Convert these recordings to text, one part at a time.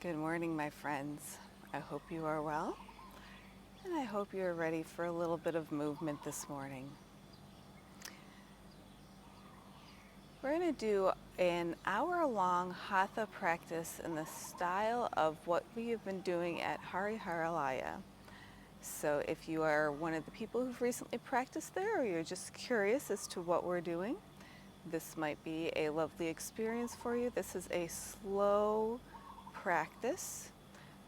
Good morning, my friends. I hope you are well, and I hope you are ready for a little bit of movement this morning. We're going to do an hour-long Hatha practice in the style of what we have been doing at Hariharalaya. So if you are one of the people who've recently practiced there, or you're just curious as to what we're doing, this might be a lovely experience for you. This is a slow practice.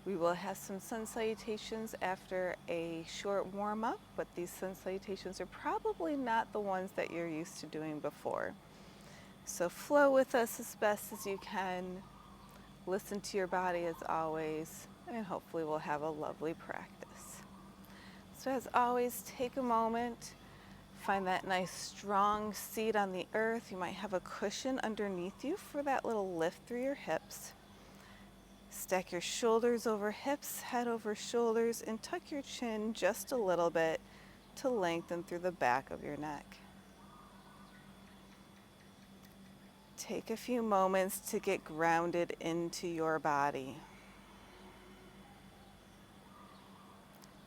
We will have some sun salutations after a short warm-up, but these sun salutations are probably not the ones that you're used to doing before. So flow with us as best as you can. Listen to your body as always, and hopefully we'll have a lovely practice. So as always, take a moment, find that nice strong seat on the earth. You might have a cushion underneath you for that little lift through your hips. Stack your shoulders over hips, head over shoulders, and tuck your chin just a little bit to lengthen through the back of your neck. Take a few moments to get grounded into your body.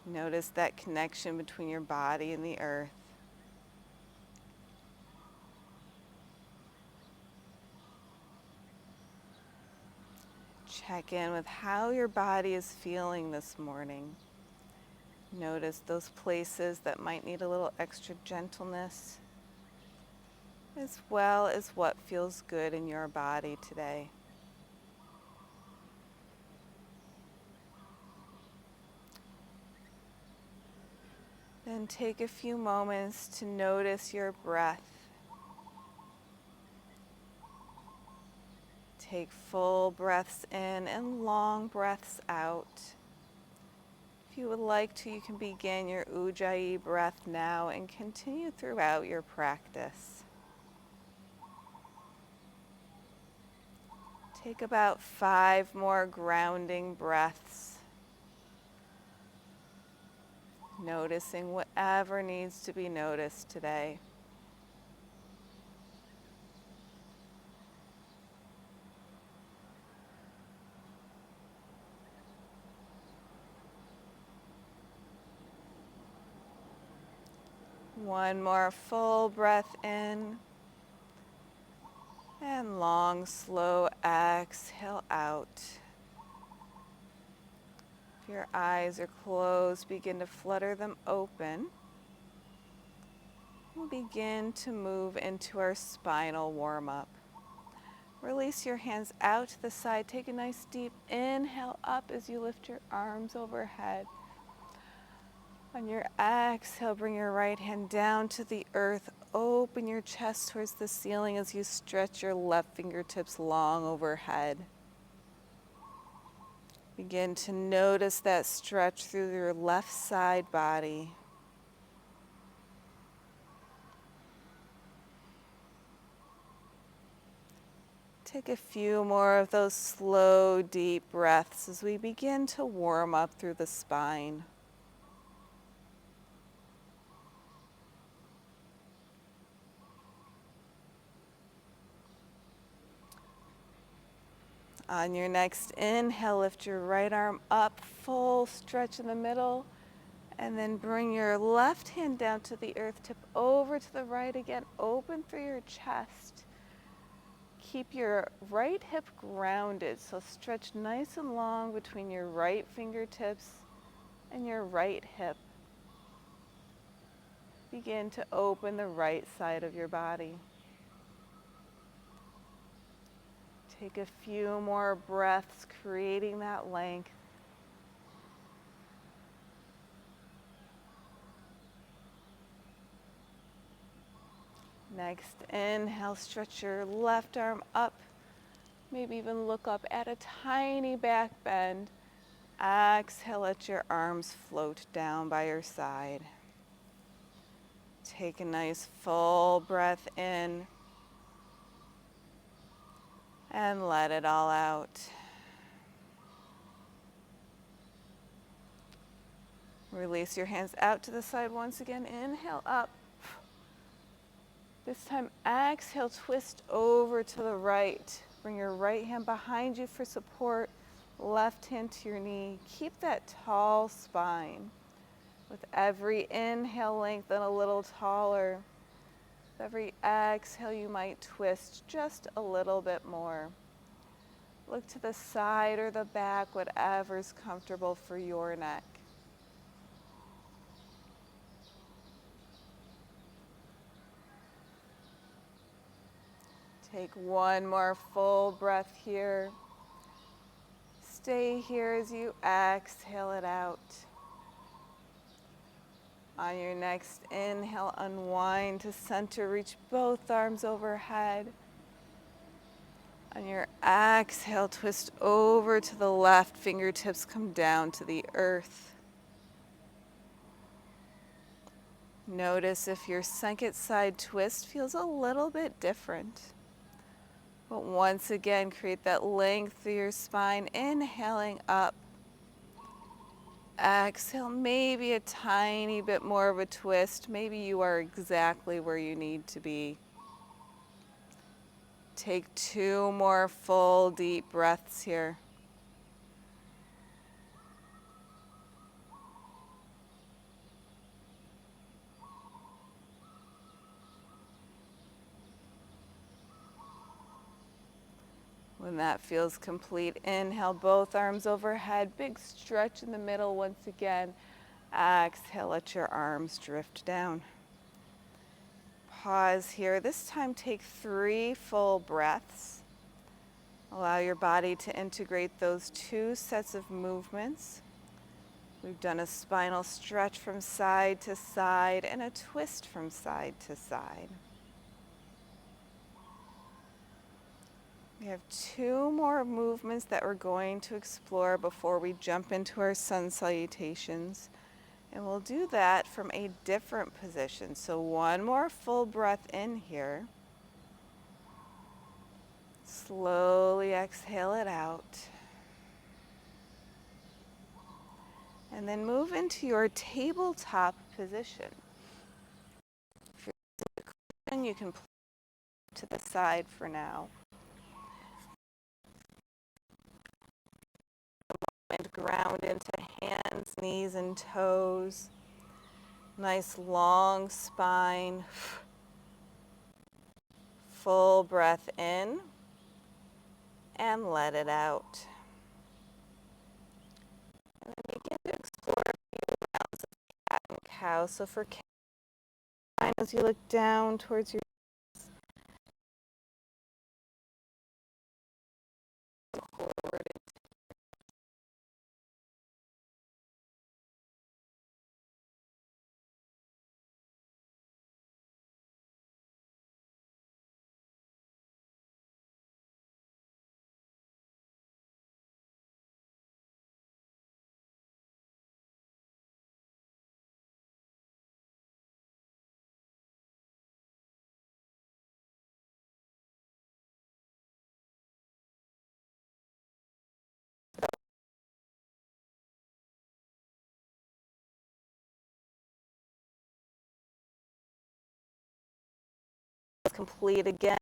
Notice that connection between your body and the earth. Check in with how your body is feeling this morning. Notice those places that might need a little extra gentleness, as well as what feels good in your body today. Then take a few moments to notice your breath. Take full breaths in and long breaths out. If you would like to, you can begin your Ujjayi breath now and continue throughout your practice. Take about 5 more grounding breaths, noticing whatever needs to be noticed today. One more full breath in, and long, slow exhale out. If your eyes are closed, begin to flutter them open. We'll begin to move into our spinal warm-up. Release your hands out to the side. Take a nice deep inhale up as you lift your arms overhead. On your exhale, bring your right hand down to the earth. Open your chest towards the ceiling as you stretch your left fingertips long overhead. Begin to notice that stretch through your left side body. Take a few more of those slow, deep breaths as we begin to warm up through the spine. On your next inhale, lift your right arm up, full stretch in the middle, and then bring your left hand down to the earth, tip over to the right again, open through your chest. Keep your right hip grounded, so stretch nice and long between your right fingertips and your right hip. Begin to open the right side of your body. Take a few more breaths, creating that length. Next inhale, stretch your left arm up. Maybe even look up at a tiny back bend. Exhale, let your arms float down by your side. Take a nice full breath in and let it all out. Release your hands out to the side once again. Inhale up. This time, exhale, twist over to the right. Bring your right hand behind you for support. Left hand to your knee. Keep that tall spine. With every inhale, lengthen a little taller. With every exhale, you might twist just a little bit more. Look to the side or the back, whatever's comfortable for your neck. Take one more full breath here. Stay here as you exhale it out. On your next inhale, unwind to center, reach both arms overhead. On your exhale, twist over to the left, fingertips come down to the earth. Notice if your second side twist feels a little bit different. But once again, create that length through your spine, inhaling up. Exhale, maybe a tiny bit more of a twist. Maybe you are exactly where you need to be. Take 2 more full deep breaths here. When that feels complete, inhale, both arms overhead, big stretch in the middle once again. Exhale, let your arms drift down. Pause here. This time take 3 full breaths. Allow your body to integrate those 2 sets of movements. We've done a spinal stretch from side to side and a twist from side to side. We have 2 more movements that we're going to explore before we jump into our sun salutations. And we'll do that from a different position. So 1 more full breath in here. Slowly exhale it out. And then move into your tabletop position. If you're sitting, you can put to the side for now. And ground into hands, knees, and toes. Nice long spine. Full breath in and let it out. And then begin to explore a few rounds of cat and cow. So for cat, as you look down towards your forward. Complete again.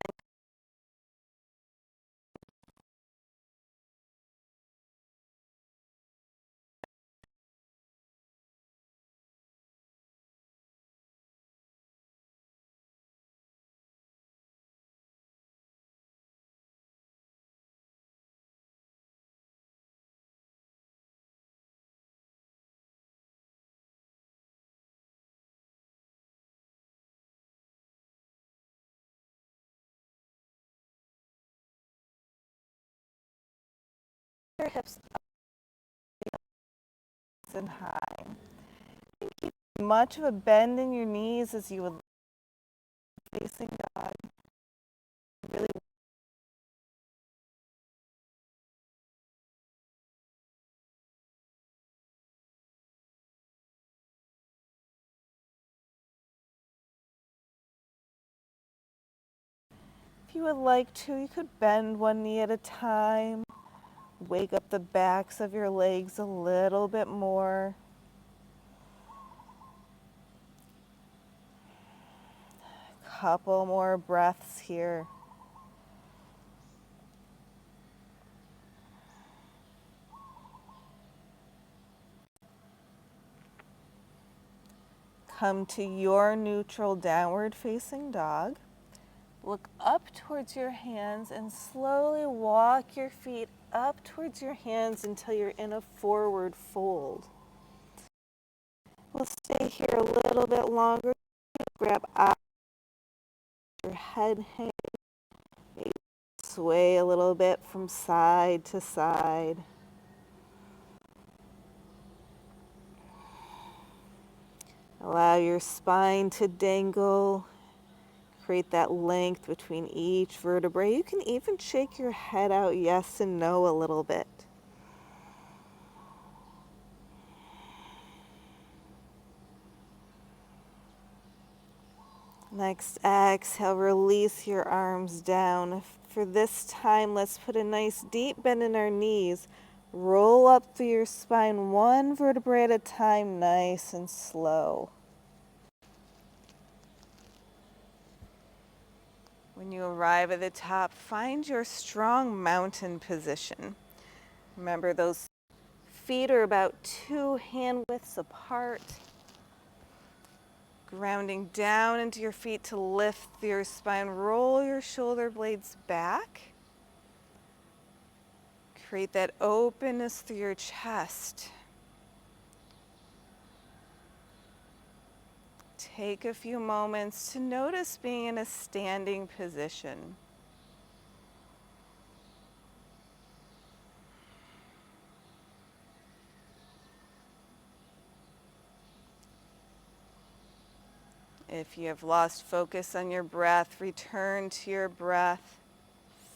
Your hips up and high. Keep much of a bend in your knees as you would facing God. Really, if you would like to, you could bend one knee at a time. Wake up the backs of your legs a little bit more. Couple more breaths here. come to your neutral downward facing dog. Look up towards your hands and slowly walk your feet up towards your hands until you're in a forward fold. We'll stay here a little bit longer. Grab out your head, hang, maybe sway a little bit from side to side. Allow your spine to dangle. Create that length between each vertebrae. You can even shake your head out yes and no a little bit. Next, exhale, release your arms down. For this time, let's put a nice deep bend in our knees. Roll up through your spine one vertebrae at a time, nice and slow. When you arrive at the top, find your strong mountain position. Remember, those feet are about 2 hand widths apart. Grounding down into your feet to lift your spine. Roll your shoulder blades back. Create that openness through your chest. Take a few moments to notice being in a standing position. If you have lost focus on your breath, return to your breath.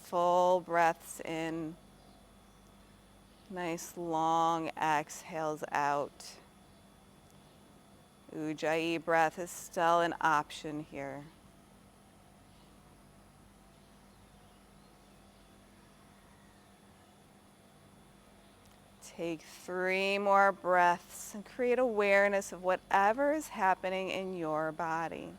Full breaths in. Nice long exhales out. Ujjayi breath is still an option here. Take 3 more breaths and create awareness of whatever is happening in your body.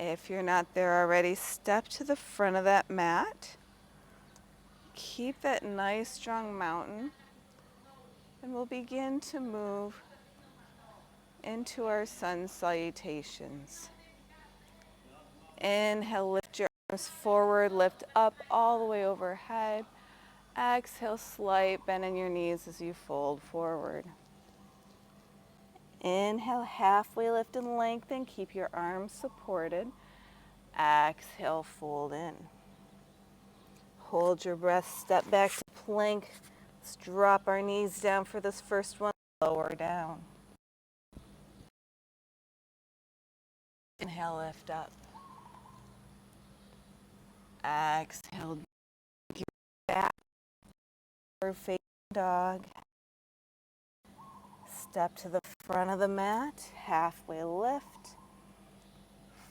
If you're not there already, step to the front of that mat. Keep that nice strong mountain, and we'll begin to move into our sun salutations. Inhale, lift your arms forward, lift up all the way overhead. Exhale, slight bend in your knees as you fold forward. Inhale, halfway lift and lengthen. Keep your arms supported. Exhale, fold in. Hold your breath, step back to plank. Let's drop our knees down for this first one. Lower down. Inhale, lift up. Exhale, your back, facing dog. Step to the front of the mat, halfway lift,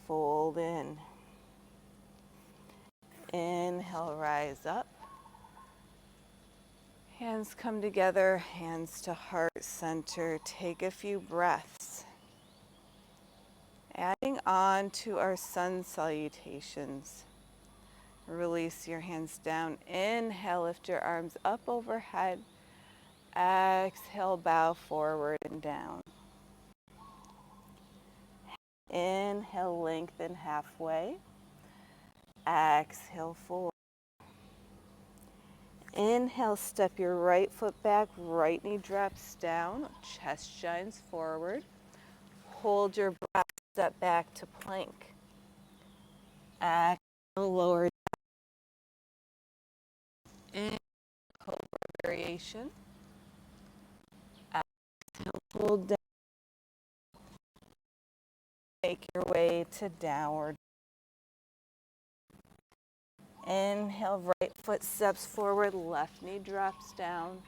fold in. Inhale, rise up. Hands come together, hands to heart center. Take a few breaths. Adding on to our sun salutations. Release your hands down. Inhale, lift your arms up overhead. Exhale, bow forward and down. Inhale, lengthen halfway. Exhale, fold. Inhale, step your right foot back, right knee drops down, chest shines forward. Hold your breath, step back to plank. Exhale, lower down. Inhale, cobra variation. Exhale, hold down. Make your way to downward. Inhale, right foot steps forward, left knee drops down.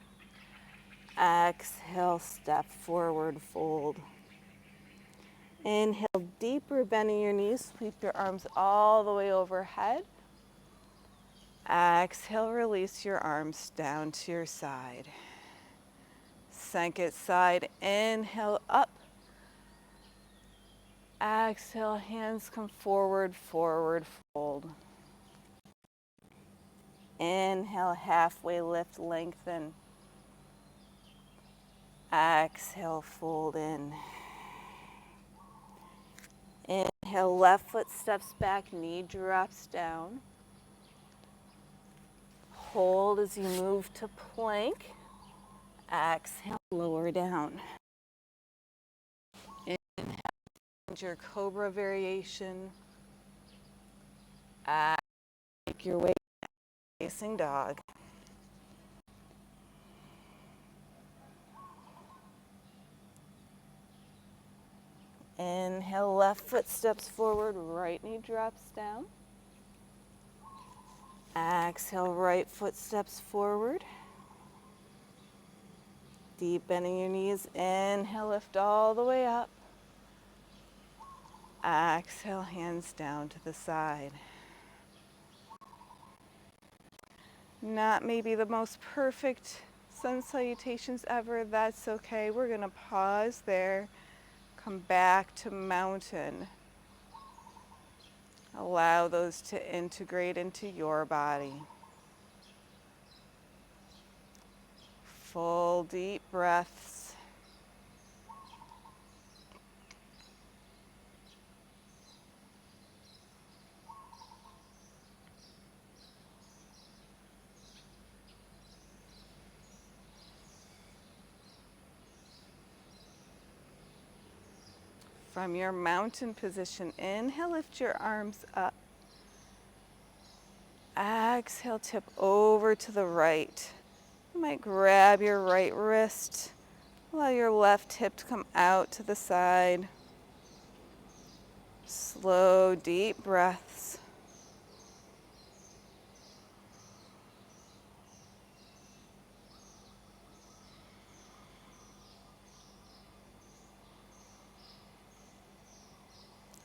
Exhale, step forward, fold. Inhale, deeper bending your knees. Sweep your arms all the way overhead. Exhale, release your arms down to your side. Second side, inhale up. Exhale, hands come forward, forward fold. Inhale, halfway lift, lengthen. Exhale, fold in. Inhale, left foot steps back, knee drops down. Hold as you move to plank. Exhale, lower down. Inhale, your cobra variation. Make your way facing dog. Inhale, left foot steps forward, right knee drops down. Exhale, right foot steps forward. Deep bending your knees. Inhale, lift all the way up. Exhale, hands down to the side. Not maybe the most perfect sun salutations ever. That's okay. We're going to pause there. Come back to mountain. Allow those to integrate into your body. Full deep breaths. From your mountain position, inhale, lift your arms up. Exhale, tip over to the right. You might grab your right wrist. Allow your left hip to come out to the side. Slow, deep breaths.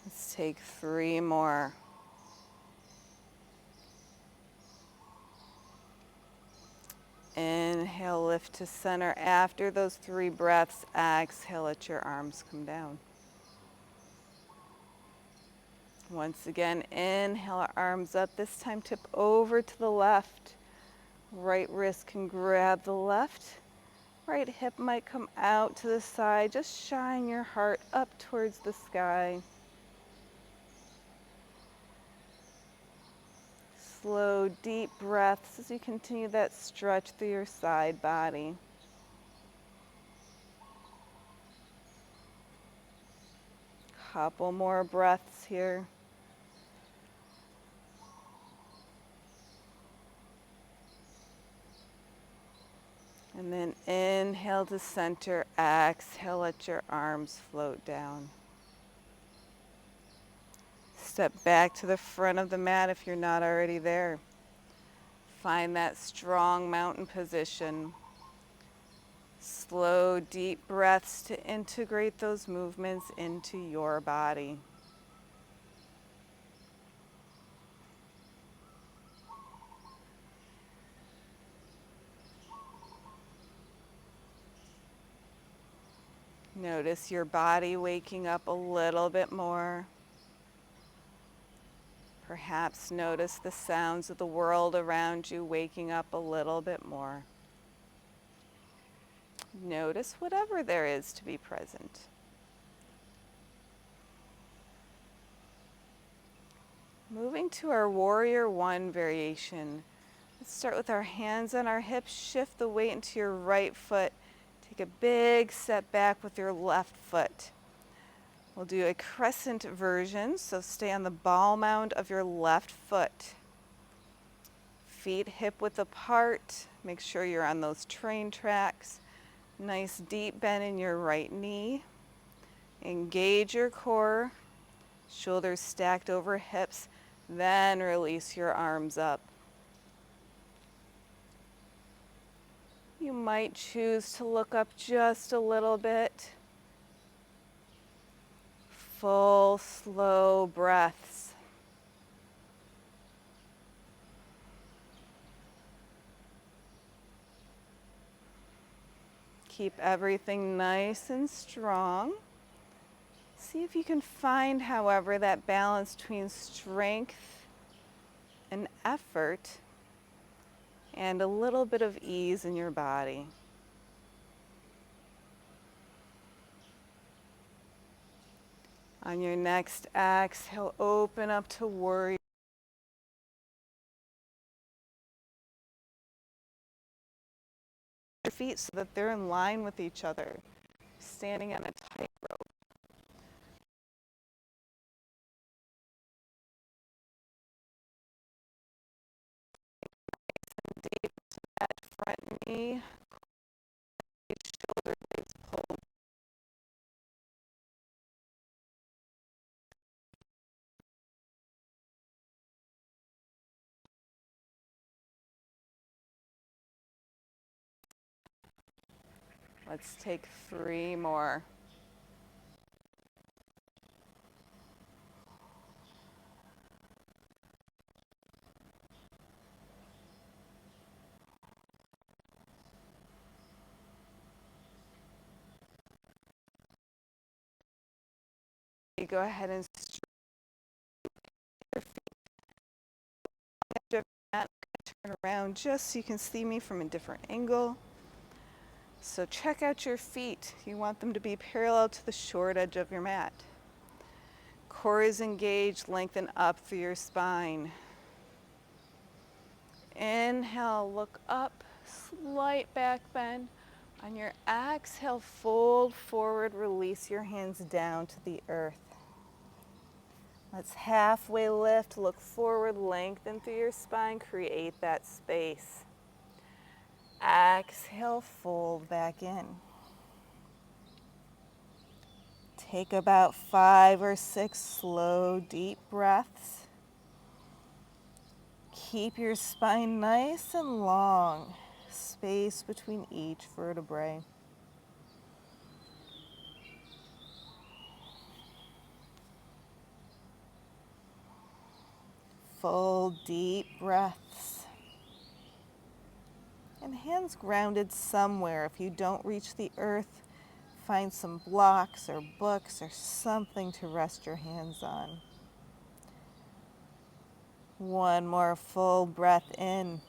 Let's take 3 more. Inhale, lift to center. After those 3 breaths, exhale, let your arms come down. Once again, inhale, arms up. This time, tip over to the left. Right wrist can grab the left. Right hip might come out to the side. Just shine your heart up towards the sky. Slow, deep breaths as you continue that stretch through your side body. Couple more breaths here. And then inhale to center, exhale, let your arms float down. Step back to the front of the mat if you're not already there. Find that strong mountain position. Slow, deep breaths to integrate those movements into your body. Notice your body waking up a little bit more. Perhaps notice the sounds of the world around you waking up a little bit more. Notice whatever there is to be present. Moving to our Warrior One variation. Let's start with our hands on our hips. Shift the weight into your right foot. Take a big step back with your left foot. We'll do a crescent version, so stay on the ball mound of your left foot. Feet hip width apart. Make sure you're on those train tracks. Nice deep bend in your right knee. Engage your core. Shoulders stacked over hips. Then release your arms up. You might choose to look up just a little bit. full, slow breaths. Keep everything nice and strong. See if you can find, however, that balance between strength and effort and a little bit of ease in your body. On your next exhale, open up to warrior. Your feet so that they're in line with each other, standing on a tightrope. Deep to that front knee, shoulder blades pulled. Let's take 3 more. You go ahead and stretch your feet. Turn around just so you can see me from a different angle. So check out your feet. You want them to be parallel to the short edge of your mat. Core is engaged, lengthen up through your spine. Inhale, look up, slight back bend. On your exhale, fold forward, release your hands down to the earth. Let's halfway lift, look forward, lengthen through your spine, create that space. Exhale, fold back in. Take about 5 or 6 slow, deep breaths. Keep your spine nice and long, space between each vertebrae. Full, deep breaths. And hands grounded somewhere. If you don't reach the earth, find some blocks or books or something to rest your hands on. One more full breath in.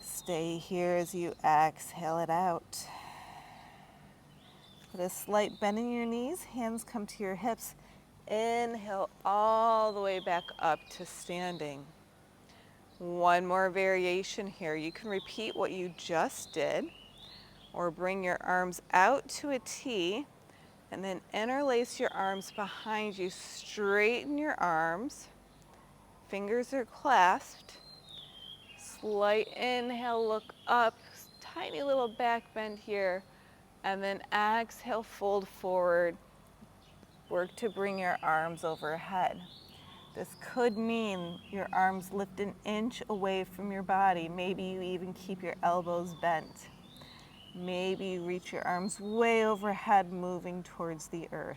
Stay here as you exhale it out. Put a slight bend in your knees, hands come to your hips. Inhale all the way back up to standing. One more variation here. You can repeat what you just did, or bring your arms out to a T, and then interlace your arms behind you. Straighten your arms. Fingers are clasped. Slight inhale, look up. Tiny little back bend here. And then exhale, fold forward. Work to bring your arms overhead. This could mean your arms lift an inch away from your body. Maybe you even keep your elbows bent. Maybe you reach your arms way overhead, moving towards the earth.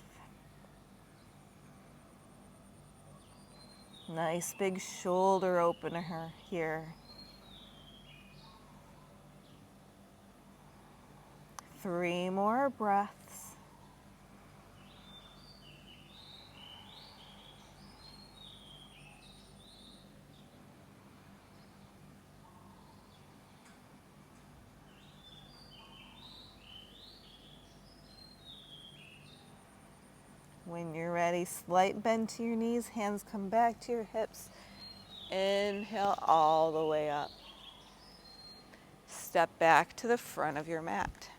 Nice big shoulder opener here. 3 more breaths. When you're ready, slight bend to your knees, hands come back to your hips. Inhale all the way up. Step back to the front of your mat.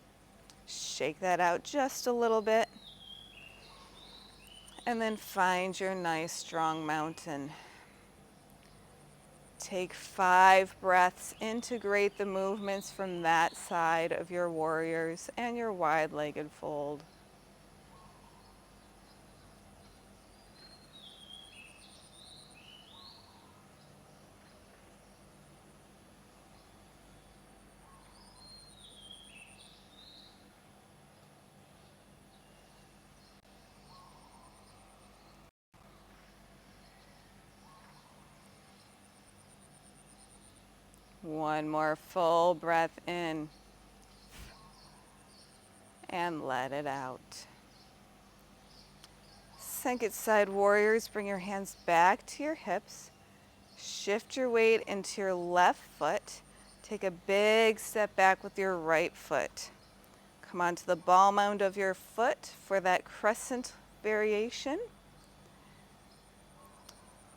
Shake that out just a little bit. And then find your nice strong mountain. Take 5 breaths. Integrate the movements from that side of your warriors and your wide-legged fold. One more full breath in and let it out. Second side warriors, bring your hands back to your hips. Shift your weight into your left foot. Take a big step back with your right foot. Come onto the ball mound of your foot for that crescent variation.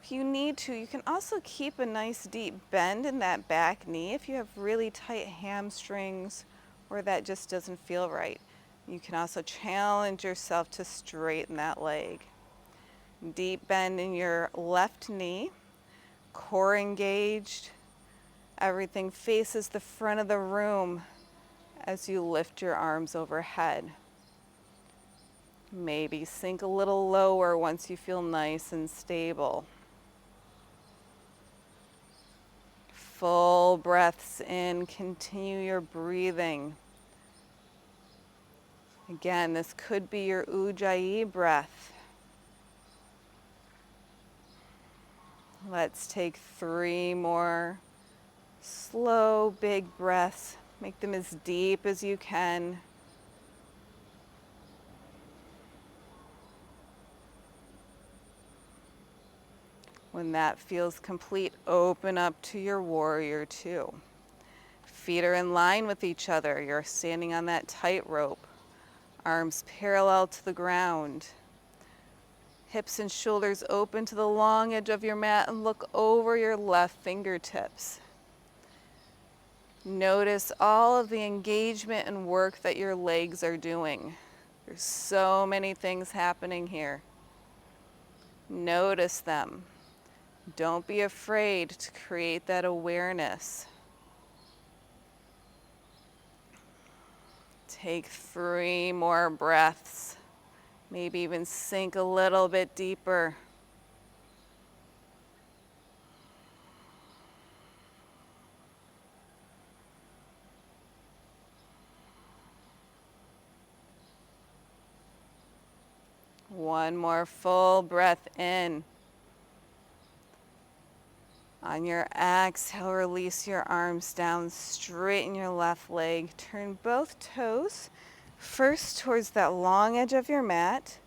If you need to, you can also keep a nice deep bend in that back knee if you have really tight hamstrings or that just doesn't feel right. You can also challenge yourself to straighten that leg. Deep bend in your left knee, core engaged. Everything faces the front of the room as you lift your arms overhead. Maybe sink a little lower once you feel nice and stable. Full breaths in, continue your breathing. Again, this could be your Ujjayi breath. Let's take 3 more slow, big breaths. Make them as deep as you can. When that feels complete, open up to your warrior two. Feet are in line with each other. You're standing on that tightrope. Arms parallel to the ground. Hips and shoulders open to the long edge of your mat and look over your left fingertips. Notice all of the engagement and work that your legs are doing. There's so many things happening here. Notice them. Don't be afraid to create that awareness. Take 3 more breaths. Maybe even sink a little bit deeper. One more full breath in. On your exhale, release your arms down, straighten your left leg. Turn both toes first towards that long edge of your mat.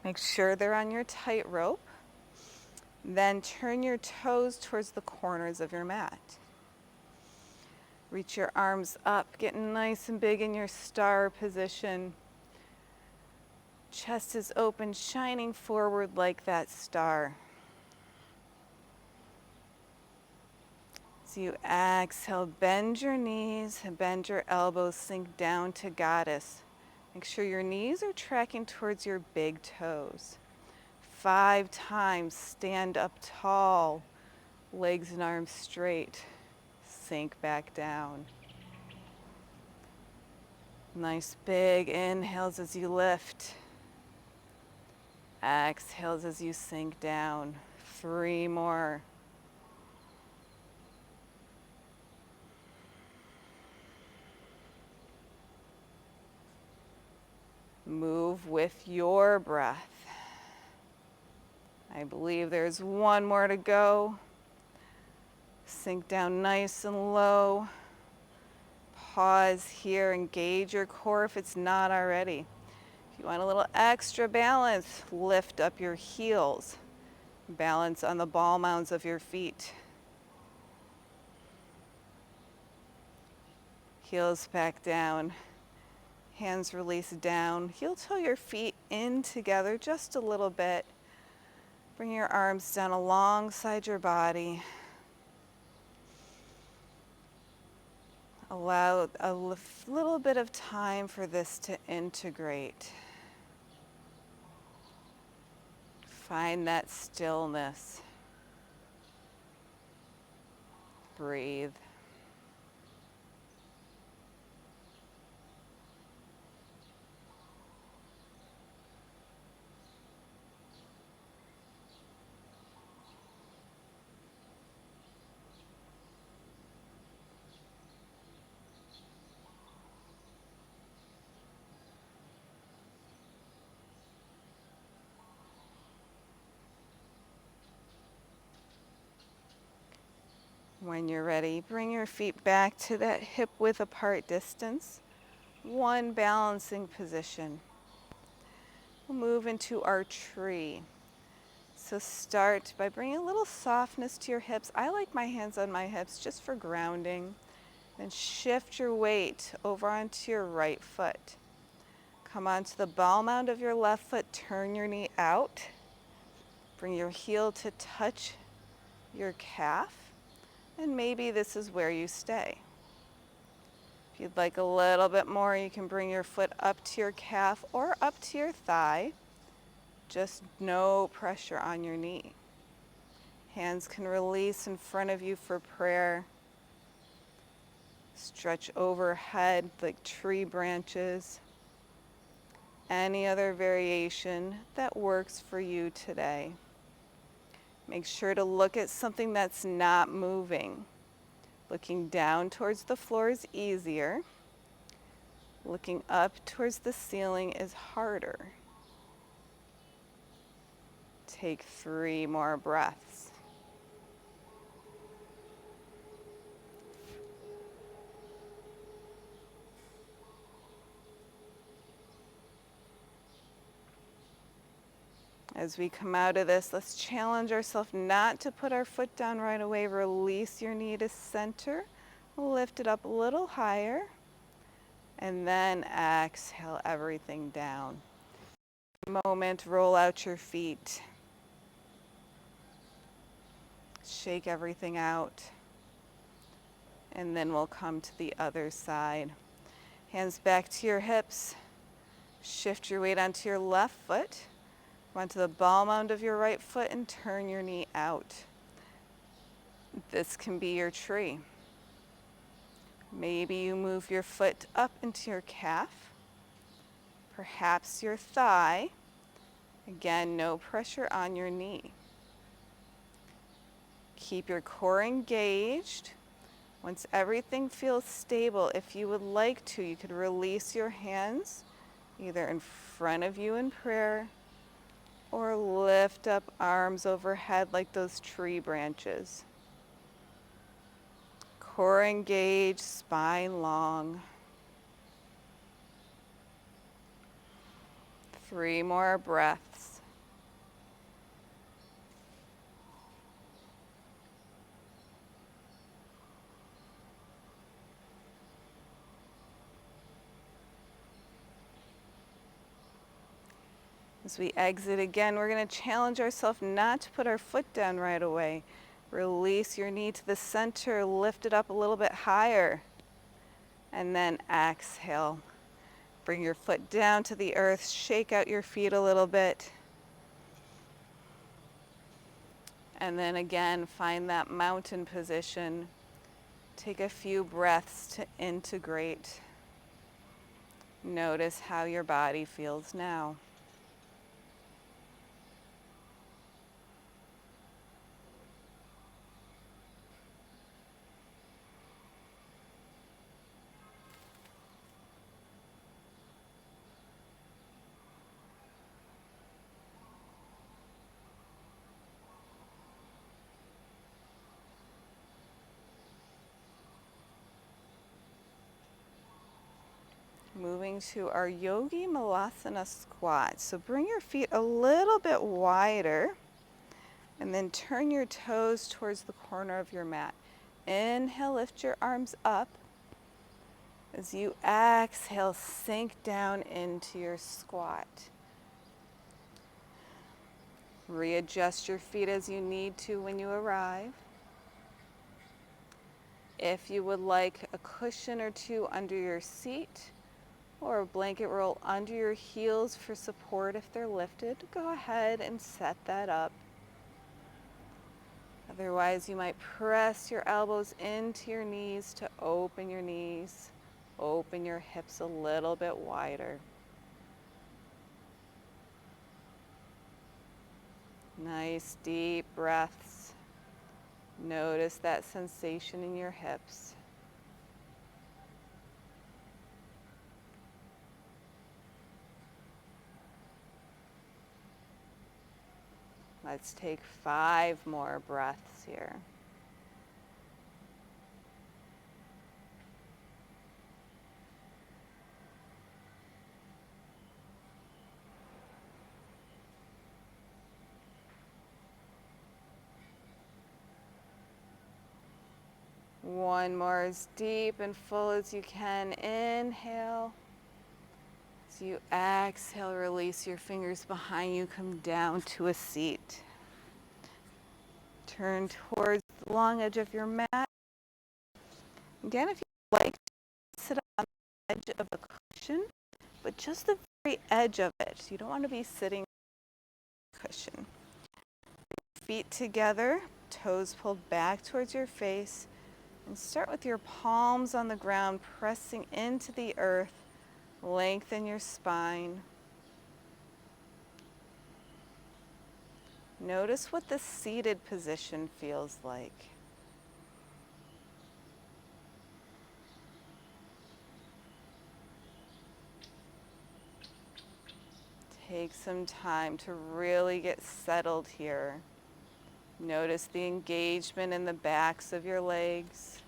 Make sure they're on your tightrope. Then turn your toes towards the corners of your mat. Reach your arms up, get nice and big in your star position. Chest is open, shining forward like that star. As you exhale, bend your knees, bend your elbows, sink down to goddess. Make sure your knees are tracking towards your big toes. 5 times, stand up tall, legs and arms straight. Sink back down. Nice big inhales as you lift. Exhales as you sink down. 3 more. Move with your breath. I believe there's 1 more to go. Sink down nice and low. Pause here, engage your core if it's not already. If you want a little extra balance, lift up your heels. Balance on the ball mounds of your feet. Heels back down. Hands release down. Heel toe your feet in together just a little bit. Bring your arms down alongside your body. Allow a little bit of time for this to integrate. Find that stillness. Breathe. When you're ready, bring your feet back to that hip width apart distance. One balancing position. We'll move into our tree. So start by bringing a little softness to your hips. I like my hands on my hips just for grounding. Then shift your weight over onto your right foot. Come onto the ball mound of your left foot, turn your knee out. Bring your heel to touch your calf, and maybe this is where you stay. If you'd like a little bit more, you can bring your foot up to your calf or up to your thigh. Just no pressure on your knee. Hands can release in front of you for prayer. Stretch overhead like tree branches. Any other variation that works for you today. Make sure to look at something that's not moving. Looking down towards the floor is easier. Looking up towards the ceiling is harder. Take 3 more breaths. As we come out of this, let's challenge ourselves not to put our foot down right away. Release your knee to center. Lift it up a little higher. And then exhale everything down. Moment, roll out your feet. Shake everything out. And then we'll come to the other side. Hands back to your hips. Shift your weight onto your left foot. Onto the ball mound of your right foot and turn your knee out. This can be your tree. Maybe you move your foot up into your calf, perhaps your thigh. Again, no pressure on your knee. Keep your core engaged. Once everything feels stable, if you would like to, you could release your hands either in front of you in prayer or lift up arms overhead like those tree branches. Core engaged, spine long. 3 more breaths. As we exit again, we're going to challenge ourselves not to put our foot down right away. Release your knee to the center, lift it up a little bit higher, and then exhale. Bring your foot down to the earth, shake out your feet a little bit. And then again, find that mountain position. Take a few breaths to integrate. Notice how your body feels now. Moving to our Yogi Malasana squat. So bring your feet a little bit wider and then turn your toes towards the corner of your mat. Inhale, lift your arms up. As you exhale, sink down into your squat. Readjust your feet as you need to when you arrive. If you would like a cushion or two under your seat, or a blanket roll under your heels for support if they're lifted, go ahead and set that up. Otherwise, you might press your elbows into your knees to open your knees, open your hips a little bit wider. Nice deep breaths. Notice that sensation in your hips. Let's take 5 more breaths here. One more, as deep and full as you can. Inhale. As you exhale, release your fingers behind you, come down to a seat. Turn towards the long edge of your mat. Again, if you like to sit on the edge of the cushion, but just the very edge of it. You don't want to be sitting on the cushion. Feet together, toes pulled back towards your face, and start with your palms on the ground, pressing into the earth. Lengthen your spine. Notice what the seated position feels like. Take some time to really get settled here. Notice the engagement in the backs of your legs.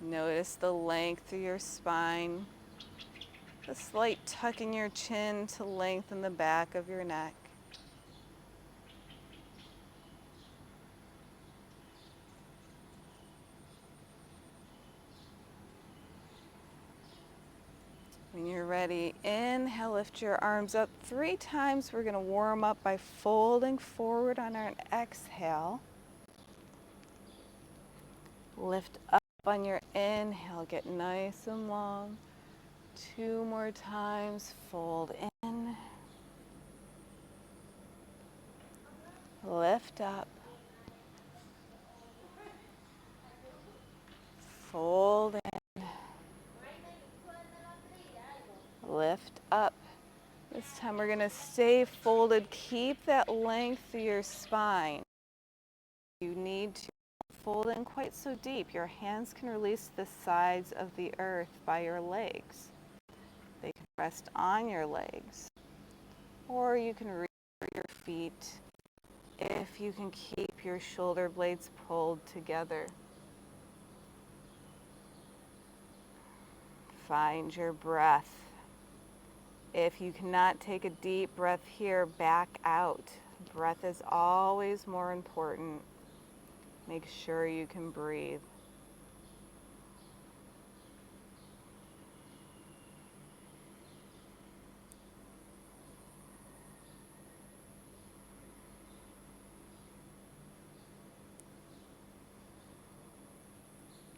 Notice the length of your spine. A slight tuck in your chin to lengthen the back of your neck. When you're ready, inhale, lift your arms up 3 times. We're going to warm up by folding forward on our exhale. Lift up on your inhale, get nice and long. 2 more times, fold in. Lift up. Fold in. Lift up. This time we're going to stay folded. Keep that length of your spine. You need to fold in quite so deep. Your hands can release the sides of the earth by your legs. They can rest on your legs. Or you can reach for your feet if you can keep your shoulder blades pulled together. Find your breath. If you cannot take a deep breath here, back out. Breath is always more important. Make sure you can breathe.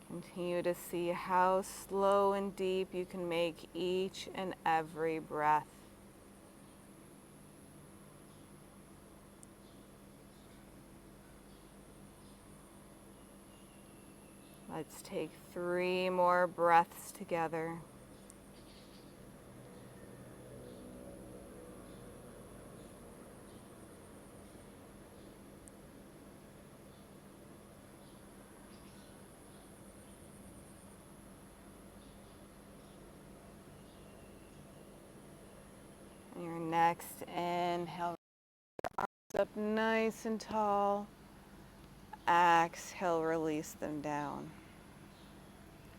Continue to see how slow and deep you can make each and every breath. Let's take 3 more breaths together. And your next inhale, arms up nice and tall. Exhale, release them down.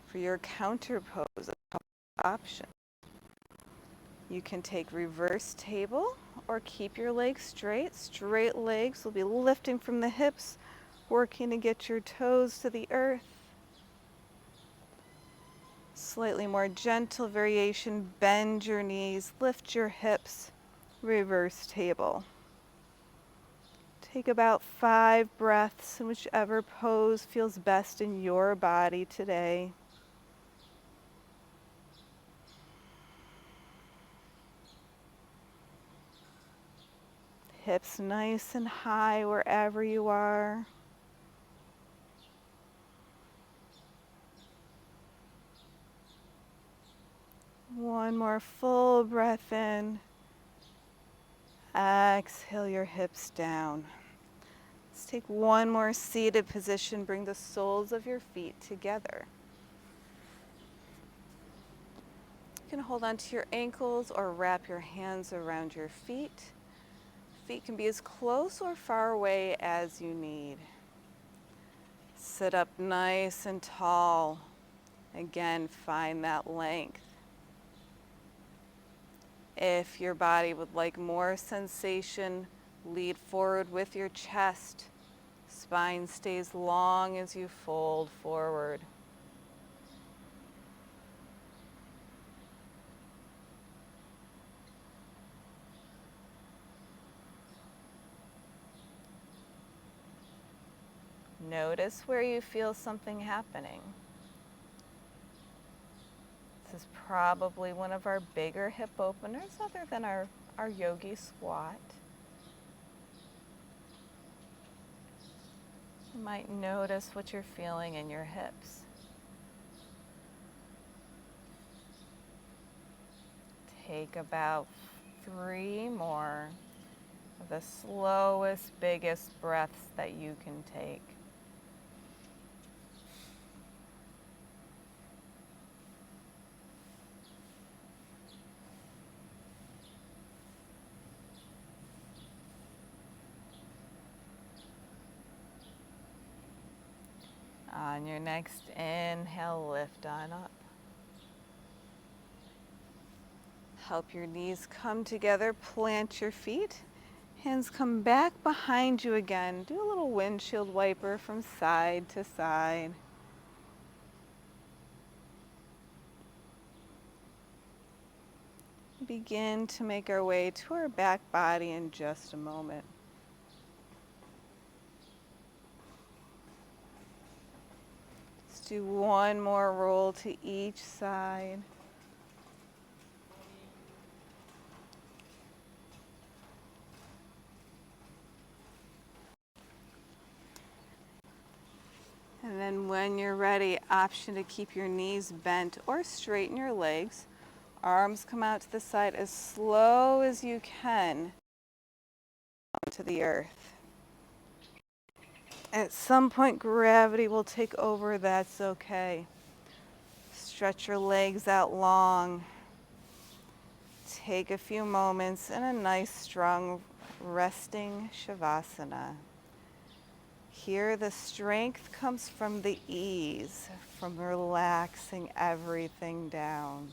For your counter pose, a couple options. You can take reverse table or keep your legs straight. Straight legs will be lifting from the hips, working to get your toes to the earth. Slightly more gentle variation, bend your knees, lift your hips, reverse table. Take about 5 breaths in whichever pose feels best in your body today. Hips nice and high wherever you are. One more full breath in. Exhale your hips down. Let's take one more seated position. Bring the soles of your feet together. You can hold onto your ankles or wrap your hands around your feet. Feet can be as close or far away as you need. Sit up nice and tall. Again, find that length. If your body would like more sensation, lead forward with your chest. Spine stays long as you fold forward. Notice where you feel something happening. This is probably one of our bigger hip openers other than our yogi squat. You might notice what you're feeling in your hips. Take about 3 more of the slowest, biggest breaths that you can take. On your next inhale, lift on up. Help your knees come together, plant your feet. Hands come back behind you again. Do a little windshield wiper from side to side. Begin to make our way to our back body in just a moment. Let's do one more roll to each side. And then when you're ready, option to keep your knees bent or straighten your legs. Arms come out to the side as slow as you can to the earth. At some point, gravity will take over. That's okay. Stretch your legs out long. Take a few moments in a nice, strong, resting Shavasana. Here, the strength comes from the ease, from relaxing everything down.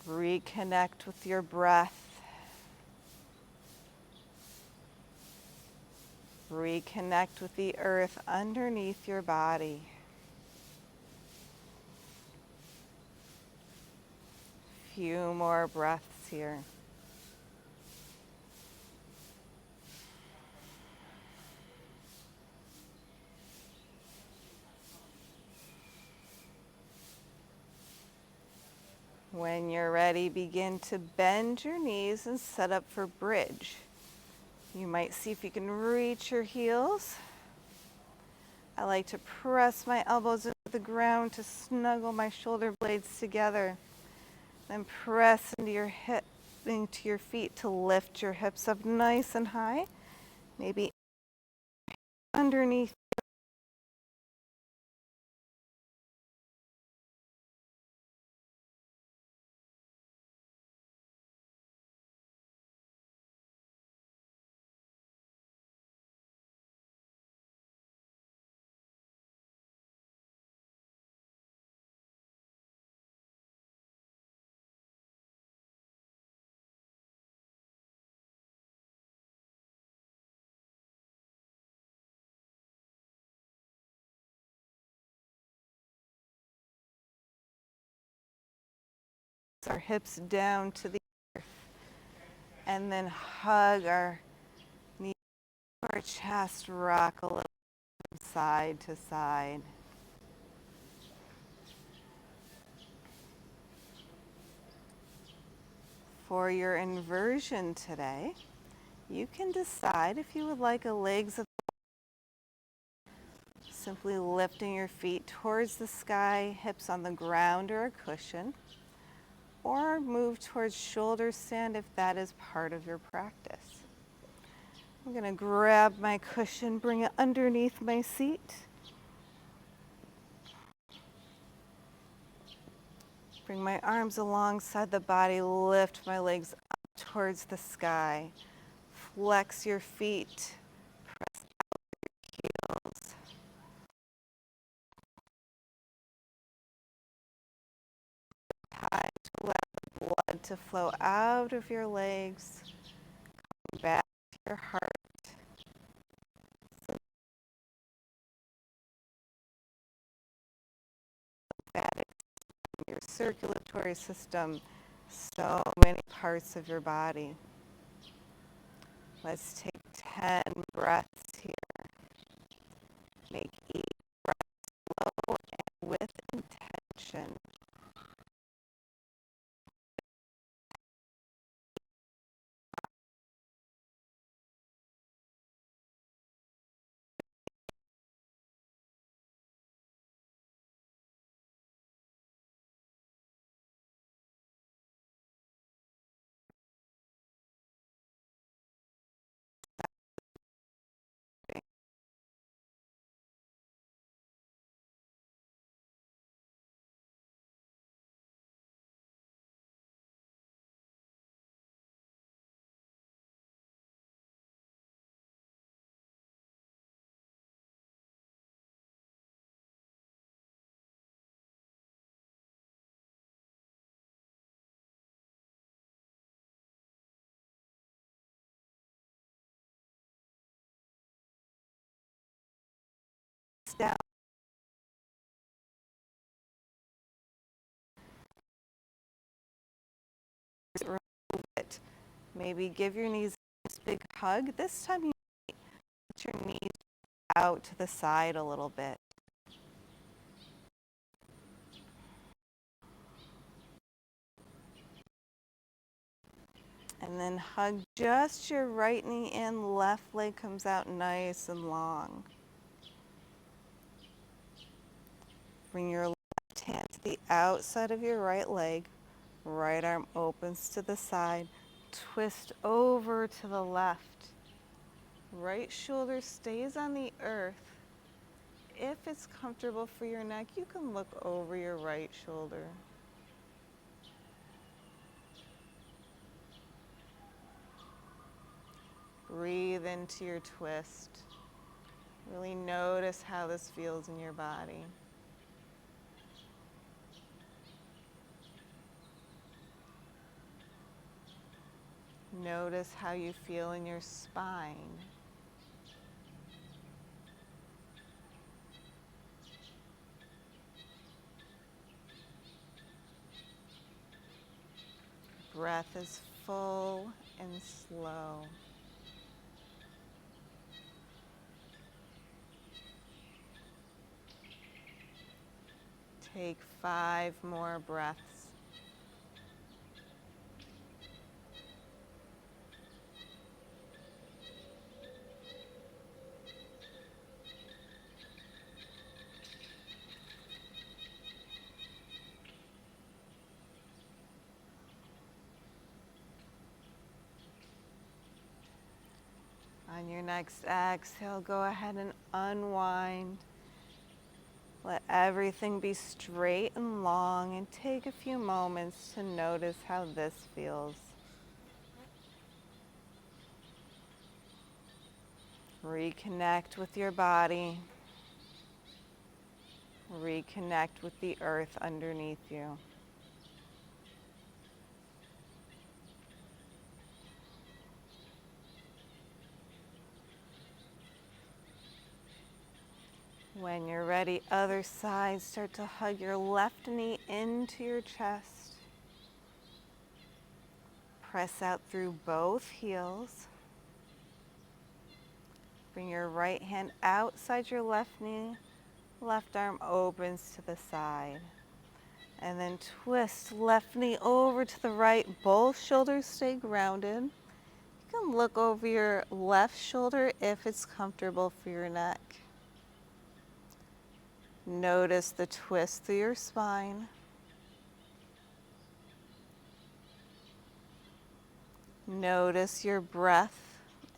Reconnect with your breath. Reconnect with the earth underneath your body. Few more breaths here. When you're ready, begin to bend your knees and set up for bridge. You might see if you can reach your heels. I like to press my elbows into the ground to snuggle my shoulder blades together. Then press into your feet to lift your hips up nice and high. Maybe underneath. Our hips down to the earth. And then hug our knees, our chest, rock a little from side to side. For your inversion today, you can decide if you would like a legs up, simply lifting your feet towards the sky, hips on the ground or a cushion, or move towards shoulder stand if that is part of your practice. I'm going to grab my cushion, bring it underneath my seat. Bring my arms alongside the body, lift my legs up towards the sky. Flex your feet, press out your heels. Time to let the blood to flow out of your legs. back to your heart. Lymphatic, your circulatory system, so many parts of your body. Let's take 10 breaths here. Make each breath slow and with intention. Down. It. Maybe give your knees a big hug. This time you put your knees out to the side a little bit. And then hug just your right knee in, left leg comes out nice and long. Bring your left hand to the outside of your right leg. Right arm opens to the side. Twist over to the left. Right shoulder stays on the earth. If it's comfortable for your neck, you can look over your right shoulder. Breathe into your twist. Really notice how this feels in your body. Notice how you feel in your spine. Breath is full and slow. Take 5 more breaths. On your next exhale, go ahead and unwind. Let everything be straight and long and take a few moments to notice how this feels. Reconnect with your body. Reconnect with the earth underneath you. When you're ready, other side, start to hug your left knee into your chest. Press out through both heels. Bring your right hand outside your left knee. Left arm opens to the side. And then twist left knee over to the right. Both shoulders stay grounded. You can look over your left shoulder if it's comfortable for your neck. Notice the twist through your spine. Notice your breath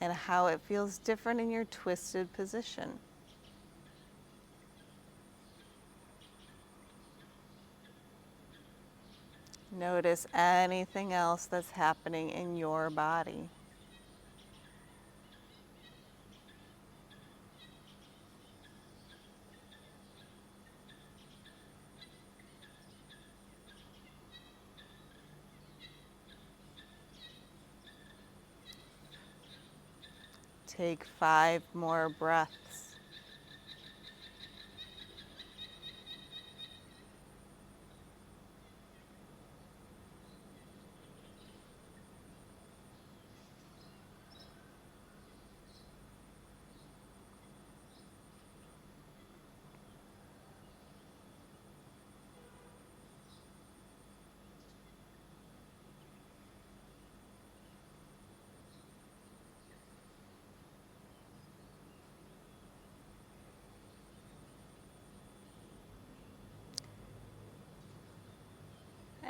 and how it feels different in your twisted position. Notice anything else that's happening in your body. Take 5 more breaths.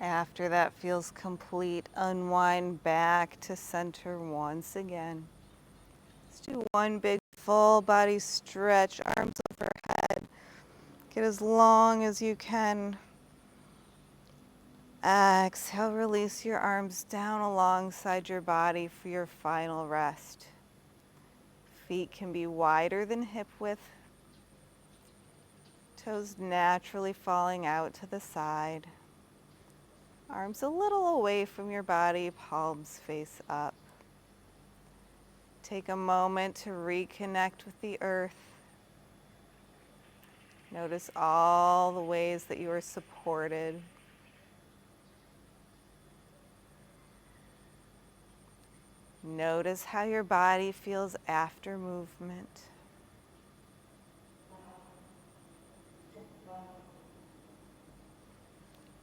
After that feels complete, unwind back to center once again. Let's do one big full body stretch, arms overhead. Get as long as you can. Exhale, release your arms down alongside your body for your final rest. Feet can be wider than hip width. Toes naturally falling out to the side. Arms a little away from your body, palms face up. Take a moment to reconnect with the earth. Notice all the ways that you are supported. Notice how your body feels after movement.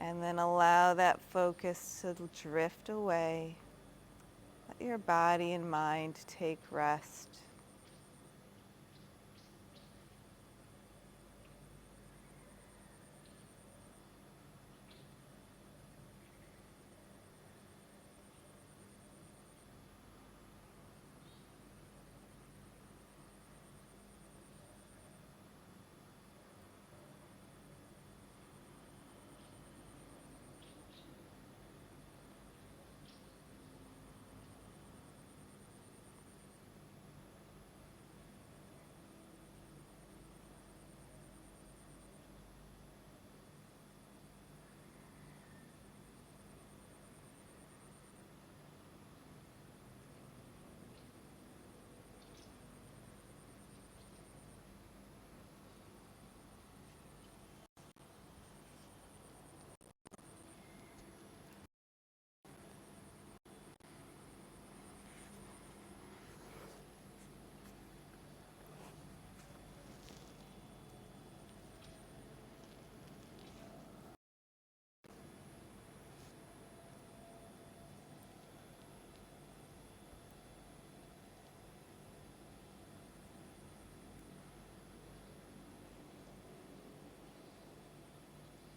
And then allow that focus to drift away. Let your body and mind take rest.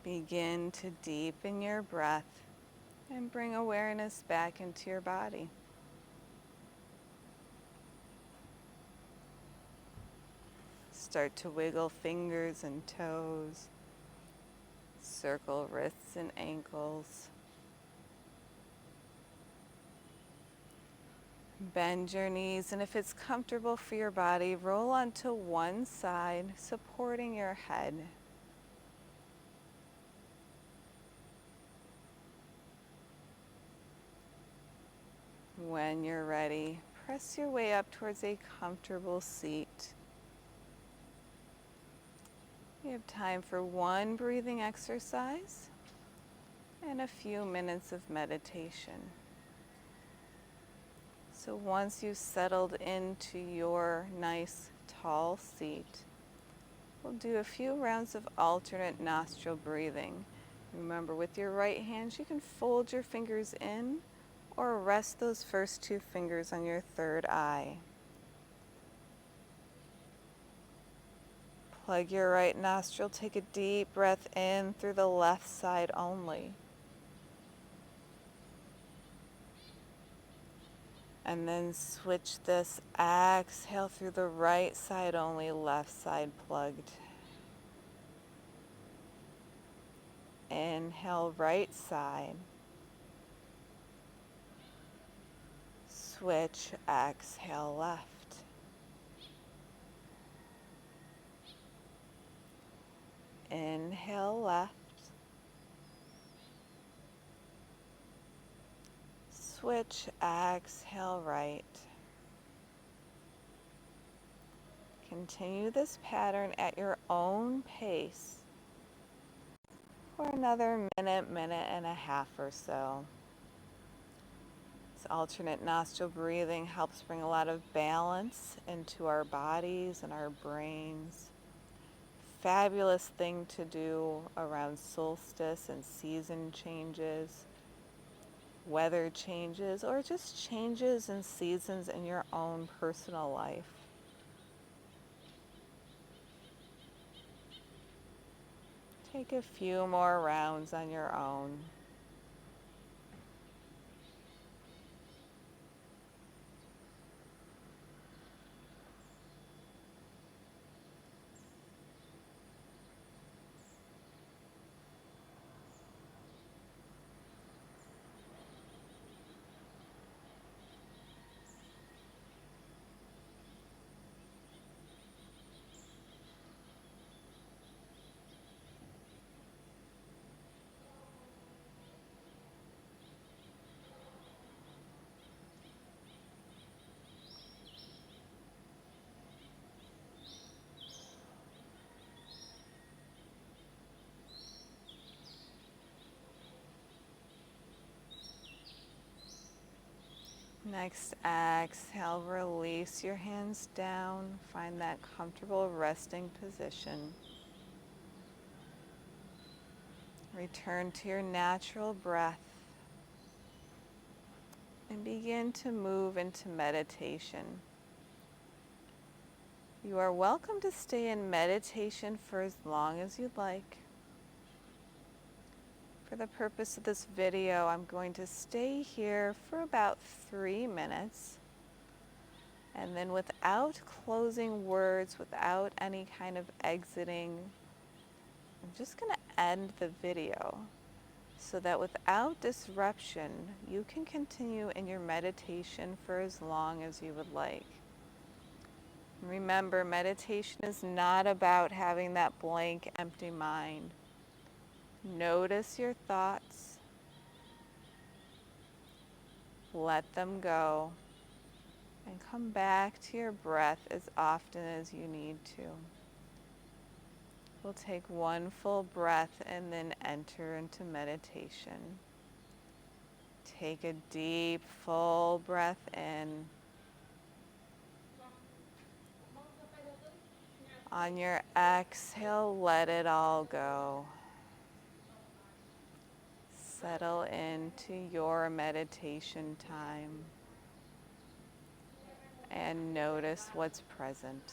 Begin to deepen your breath and bring awareness back into your body. Start to wiggle fingers and toes. Circle wrists and ankles. Bend your knees, and if it's comfortable for your body, roll onto one side, supporting your head. When you're ready, press your way up towards a comfortable seat. You have time for one breathing exercise and a few minutes of meditation. So once you've settled into your nice tall seat, we'll do a few rounds of alternate nostril breathing. Remember, with your right hand, you can fold your fingers in or rest those first 2 fingers on your third eye. Plug your right nostril, take a deep breath in through the left side only. And then switch this, exhale through the right side only, left side plugged. Inhale, right side. Switch, exhale, left. Inhale, left. Switch, exhale, right. Continue this pattern at your own pace for another minute, minute and a half or so. This alternate nostril breathing helps bring a lot of balance into our bodies and our brains. Fabulous thing to do around solstice and season changes, weather changes, or just changes in seasons in your own personal life. Take a few more rounds on your own. Next, exhale, release your hands down. Find that comfortable resting position. Return to your natural breath and begin to move into meditation. You are welcome to stay in meditation for as long as you'd like. For the purpose of this video, I'm going to stay here for about 3 minutes. And then without closing words, without any kind of exiting, I'm just going to end the video so that without disruption, you can continue in your meditation for as long as you would like. Remember, meditation is not about having that blank, empty mind. Notice your thoughts. Let them go. And come back to your breath as often as you need to. We'll take one full breath and then enter into meditation. Take a deep, full breath in. On your exhale, let it all go. Settle into your meditation time and notice what's present.